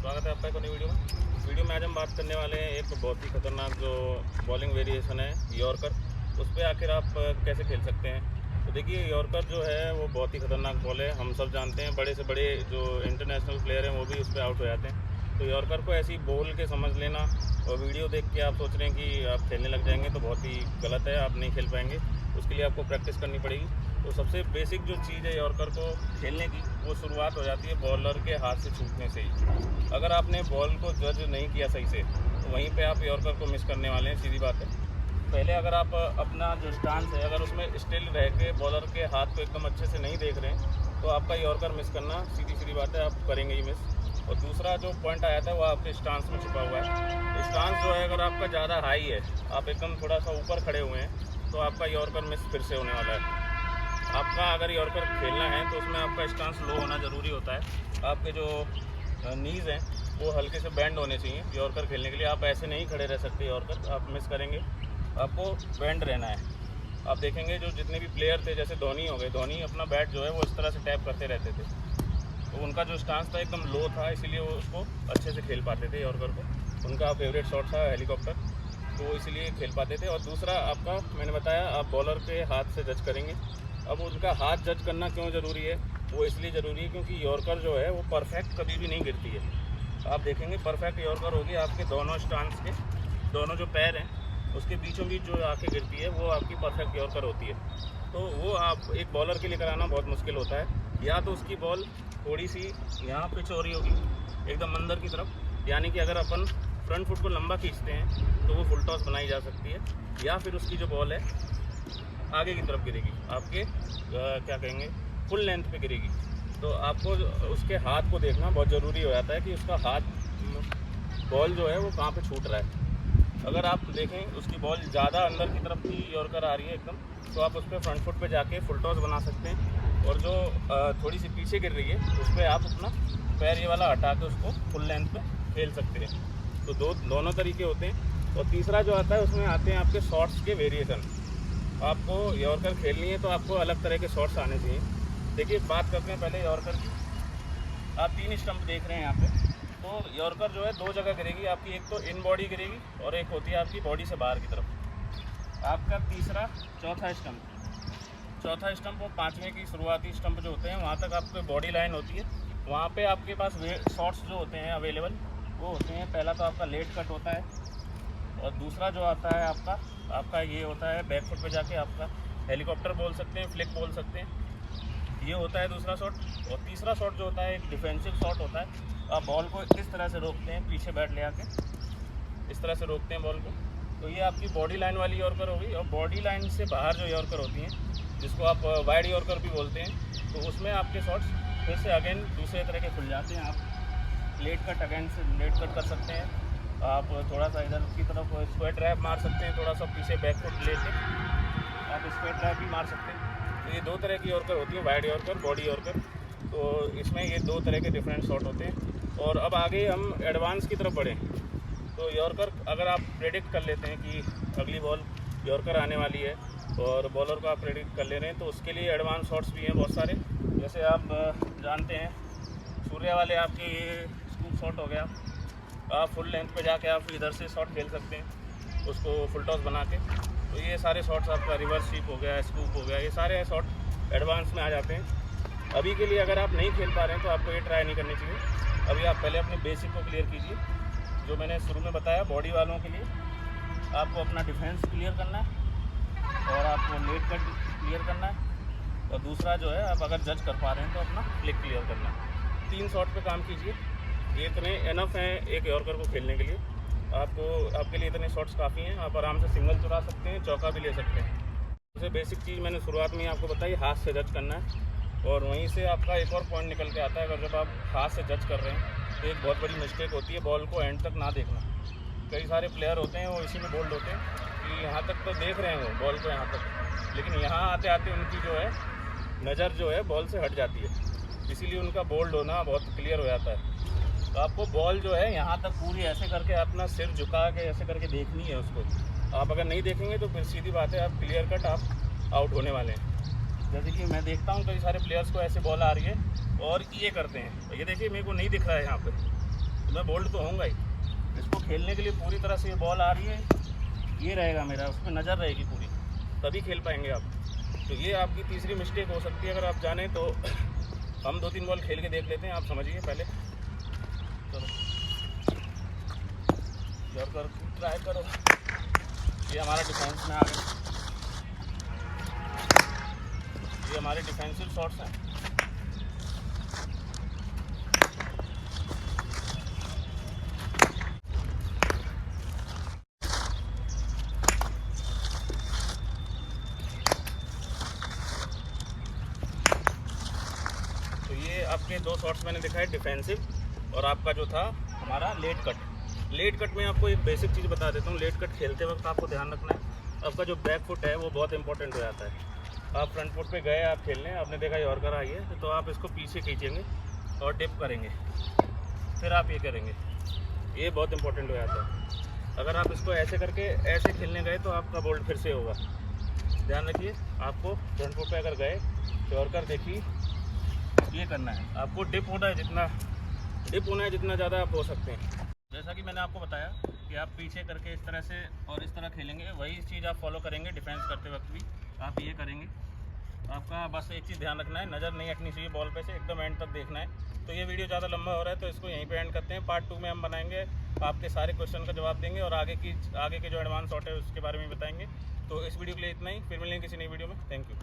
स्वागत है आपका एक नई वीडियो में। आज हम बात करने वाले हैं एक बहुत ही खतरनाक जो बॉलिंग वेरिएशन है यॉर्कर, उस पर आखिर आप कैसे खेल सकते हैं। तो देखिए, यॉर्कर जो है वो बहुत ही खतरनाक बॉल है, हम सब जानते हैं। बड़े से बड़े जो इंटरनेशनल प्लेयर हैं वो भी उस पर आउट हो जाते हैं। तो यॉर्कर को ऐसी बोल के समझ लेना और वीडियो देख के आप सोच रहे हैं कि आप खेलने लग जाएंगे, तो बहुत ही गलत है। आप नहीं खेल पाएंगे, उसके लिए आपको प्रैक्टिस करनी पड़ेगी। तो सबसे बेसिक जो चीज़ है यॉर्कर को खेलने की, वो शुरुआत हो जाती है बॉलर के हाथ से छूटने से ही। अगर आपने बॉल को जज नहीं किया सही से, तो वहीं पे आप यॉर्कर को मिस करने वाले हैं, सीधी बात है। पहले अगर आप अपना जो स्टांस है, अगर उसमें स्टिल रह के बॉलर के हाथ को एकदम अच्छे से नहीं देख रहे हैं, तो आपका यॉर्कर मिस करना सीधी बात है, आप करेंगे ही मिस। और दूसरा जो पॉइंट आया था वो आपके स्टांस में छुपा हुआ है। स्टांस जो है अगर आपका ज़्यादा हाई है, आप एकदम थोड़ा सा ऊपर खड़े हुए हैं, तो आपका यॉर्कर मिस फिर से होने वाला है। आपका अगर यॉर्कर खेलना है तो उसमें आपका स्टांस लो होना ज़रूरी होता है। आपके जो नीज़ हैं वो हल्के से बैंड होने चाहिए यॉर्कर खेलने के लिए। आप ऐसे नहीं खड़े रह सकते, यॉर्कर आप मिस करेंगे। आपको बैंड रहना है। आप देखेंगे जो जितने भी प्लेयर थे, जैसे धोनी हो गए, धोनी अपना बैट जो है वो इस तरह से टैप करते रहते थे, तो उनका जो स्टांस था एकदम लो था, इसीलिए वो उसको अच्छे से खेल पाते थे यॉर्कर को। उनका फेवरेट शॉट था हेलीकॉप्टर, तो वो इसीलिए खेल पाते थे। और दूसरा आपका, मैंने बताया, आप बॉलर के हाथ से जज करेंगे। अब उनका हाथ जज करना क्यों ज़रूरी है? वो इसलिए ज़रूरी है क्योंकि यॉर्कर जो है वो परफेक्ट कभी भी नहीं गिरती है। आप देखेंगे परफेक्ट यॉर्कर होगी आपके दोनों स्टांस के, दोनों जो पैर हैं उसके बीचों बीच जो आके गिरती है, वो आपकी परफेक्ट यॉर्कर होती है। तो वो आप एक बॉलर के लिए कराना बहुत मुश्किल होता है। या तो उसकी बॉल थोड़ी सी यहाँ पिच हो रही होगी एकदम अंदर की तरफ, यानी कि अगर अपन फ्रंट फुट को लंबा खींचते हैं तो वो फुल टॉस बनाई जा सकती है। या फिर उसकी जो बॉल है आगे की तरफ गिरेगी, आपके क्या कहेंगे, फुल लेंथ पे गिरेगी। तो आपको उसके हाथ को देखना बहुत ज़रूरी हो जाता है कि उसका हाथ, बॉल जो है वो कहाँ पे छूट रहा है। अगर आप देखें उसकी बॉल ज़्यादा अंदर की तरफ की यॉर्कर आ रही है एकदम, तो आप उस पर फ्रंट फुट पे जाके फुल टॉस बना सकते हैं। और जो थोड़ी सी पीछे गिर रही है उस पर आप अपना पैर ये वाला हटा के उसको फुल लेंथ पे खेल सकते हैं। तो दोनों तरीके होते हैं। और तीसरा जो आता है उसमें आते हैं आपके शॉट्स के वेरिएशन। आपको यॉर्कर खेलनी है तो आपको अलग तरह के शॉट्स आने चाहिए। देखिए, बात करते हैं पहले यॉर्कर की। आप 3 स्टंप देख रहे हैं यहाँ पे। तो यॉर्कर जो है 2 जगह गिरेगी आपकी, एक तो इन बॉडी गिरेगी और एक होती है आपकी बॉडी से बाहर की तरफ। आपका चौथा स्टंप और 5वें की शुरुआती स्टंप जो होते हैं, वहाँ तक आपकी बॉडी लाइन होती है। वहाँ पे आपके पास शॉट्स जो होते हैं अवेलेबल, वो होते हैं, पहला तो आपका लेट कट होता है, और दूसरा जो आता है आपका ये होता है बैक फुट पे जाके आपका हेलीकॉप्टर बोल सकते हैं, फ्लिक बोल सकते हैं, ये होता है दूसरा शॉट। और तीसरा शॉट जो होता है एक डिफेंसिव शॉट होता है। आप बॉल को इस तरह से रोकते हैं, पीछे बैट ले आके इस तरह से रोकते हैं बॉल को। तो ये आपकी बॉडी लाइन वाली यॉर्कर होगी। और बॉडी लाइन से बाहर जो यॉर्कर होती हैं, जिसको आप वाइड यॉर्कर भी बोलते हैं, तो उसमें आपके शॉट्स फिर से अगेन दूसरे तरह के खुल जाते हैं। आप लेट कट अगेन से लेट कट कर सकते हैं। आप थोड़ा सा इधर की तरफ स्क्वायर ड्राइव मार सकते हैं, थोड़ा सा पीछे बैक फुट लेके आप स्क्वायर ड्राइव भी मार सकते हैं। तो ये 2 तरह की यॉर्कर होती है, वाइड यॉर्कर, बॉडी यॉर्कर। तो इसमें ये 2 तरह के डिफरेंट शॉट होते हैं। और अब आगे हम एडवांस की तरफ बढ़ें, तो यॉर्कर अगर आप प्रेडिक्ट कर लेते हैं कि अगली बॉल यॉर्कर आने वाली है और बॉलर को आप प्रेडिक्ट कर ले रहे हैं, तो उसके लिए एडवांस शॉट्स भी हैं बहुत सारे। जैसे आप जानते हैं सूर्या वाले आपके ये स्कूप शॉट हो गया, आप फुल लेंथ पे जाके आप इधर से शॉट खेल सकते हैं उसको फुल टॉस बना के। तो ये सारे शॉट्स आपका रिवर्स स्वीप हो गया, स्कूप हो गया, ये सारे शॉट एडवांस में आ जाते हैं। अभी के लिए अगर आप नहीं खेल पा रहे हैं तो आपको ये ट्राई नहीं करनी चाहिए। अभी आप पहले अपने बेसिक को क्लियर कीजिए, जो मैंने शुरू में बताया। बॉडी वालों के लिए आपको अपना डिफेंस क्लियर करना है और आपको लेट कट क्लियर करना है। और दूसरा जो है, आप अगर जज कर पा रहे हैं तो अपना फ्लिक क्लियर करना है। 3 शॉट पे काम कीजिए, ये इतने एनफ हैं एक यॉर्कर को खेलने के लिए। आपके लिए इतने शॉट्स काफ़ी हैं। आप आराम से सिंगल चुरा सकते हैं, चौका भी ले सकते हैं। सबसे बेसिक चीज़ मैंने शुरुआत में आपको बताई, हाथ से जज करना है। और वहीं से आपका एक और पॉइंट निकल के आता है, अगर जब आप हाथ से जज कर रहे हैं तो एक बहुत बड़ी मिस्टेक होती है बॉल को एंड तक ना देखना। कई सारे प्लेयर होते हैं वो इसी में बोल्ड होते हैं कि यहाँ तक तो देख रहे हैं वो बॉल को यहाँ तक, लेकिन यहाँ आते आते उनकी जो है नज़र जो है बॉल से हट जाती है, इसीलिए उनका बोल्ड होना बहुत क्लियर हो जाता है। तो आपको बॉल जो है यहाँ तक पूरी ऐसे करके अपना सिर झुका के ऐसे करके देखनी है उसको। आप अगर नहीं देखेंगे तो फिर सीधी बात है, आप क्लियर कट आप आउट होने वाले हैं। जैसे कि मैं देखता हूँ कई सारे प्लेयर्स को ऐसे बॉल आ रही है और ये करते हैं, तो ये देखिए मेरे को नहीं दिख रहा है यहाँ पे, तो मैं बोल्ड तो होऊंगा ही। इसको खेलने के लिए पूरी तरह से ये बॉल आ रही है, ये रहेगा मेरा, उस पर नज़र रहेगी पूरी, तभी खेल पाएंगे आप। तो ये आपकी तीसरी मिस्टेक हो सकती है। अगर आप जाने तो हम 2-3 बॉल खेल के देख लेते हैं, आप समझिए पहले। चलो यॉर्कर ट्राई करो। ये हमारा डिफेंस में आ गया, ये हमारे डिफेंसिव शॉट्स हैं। तो ये आपके 2 शॉट्स मैंने दिखाए, डिफेंसिव और आपका जो था हमारा लेट कट। लेट कट में आपको एक बेसिक चीज़ बता देता हूँ। लेट कट खेलते वक्त आपको ध्यान रखना है, आपका जो बैक फुट है वो बहुत इंपॉर्टेंट हो जाता है। आप फ्रंट फुट पे गए, आप खेलने, आपने देखा यॉर्कर आई है, तो आप इसको पीछे खींचेंगे और डिप करेंगे, फिर आप ये करेंगे, ये बहुत इंपॉर्टेंट हो जाता है। अगर आप इसको ऐसे करके ऐसे खेलने गए तो आपका बोल्ड फिर से होगा। ध्यान रखिए, आपको फ्रंट फुट पे अगर गए, यॉर्कर देखिए, ये करना है आपको, डिप होना है, जितना ज़्यादा आप हो सकते हैं। जैसा कि मैंने आपको बताया कि आप पीछे करके इस तरह से और इस तरह खेलेंगे, वही चीज़ आप फॉलो करेंगे डिफेंस करते वक्त भी, आप ये करेंगे। आपका बस एक चीज़ ध्यान रखना है, नज़र नहीं हटनी चाहिए बॉल पे से, एकदम एंड तक देखना है। तो ये वीडियो ज़्यादा लंबा हो रहा है तो इसको यहीं पे एंड करते हैं। पार्ट 2 में हम बनाएंगे, आपके सारे क्वेश्चन का जवाब देंगे और आगे के जो एडवांस शॉट है उसके बारे में बताएंगे। तो इस वीडियो के लिए इतना ही, फिर मिलेंगे किसी नई वीडियो में। Thank you.